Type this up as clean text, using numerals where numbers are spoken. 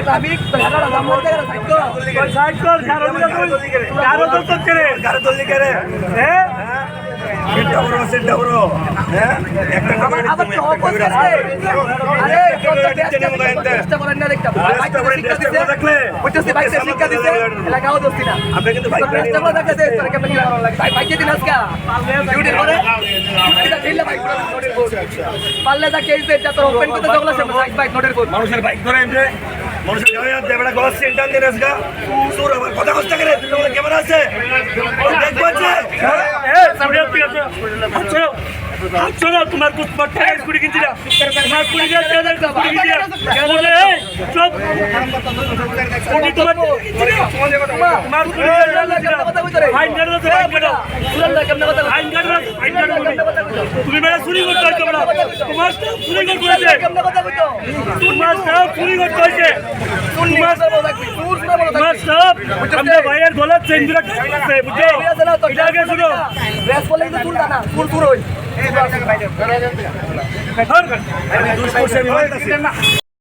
traffic পারলে তা case দেয় তোর ওপেন করতে জগলা বাইক নোটের কোড মানুষের বাইক ধরে এমনি মানুষের গাড়ি আছে বড় গস সেন্টার দিন আজকে সুর আমার কথা কষ্ট করে তোমার ক্যামেরা আছে দেখবো আছে চলো তোমার কুছ মটকা স্কুটি কিনছি না তোমার কুড়ি হাজার স্কুটি কিনছি না চুপ স্কুটি তোমার তোমার কুড়ি হাজার ফাইন কাটো তুমি মেরা চুরি করতে হয়েছে তোমার চুরি করতে হয়েছে তোমার সব চুরি করতে হয়েছে তোমার সব আমরা ভাইয়ের গলার চেন দিয়ে রাখছে বুঝছো এটা আগে শুনো রেস বলে কিন্তু তুলতা না তুল হই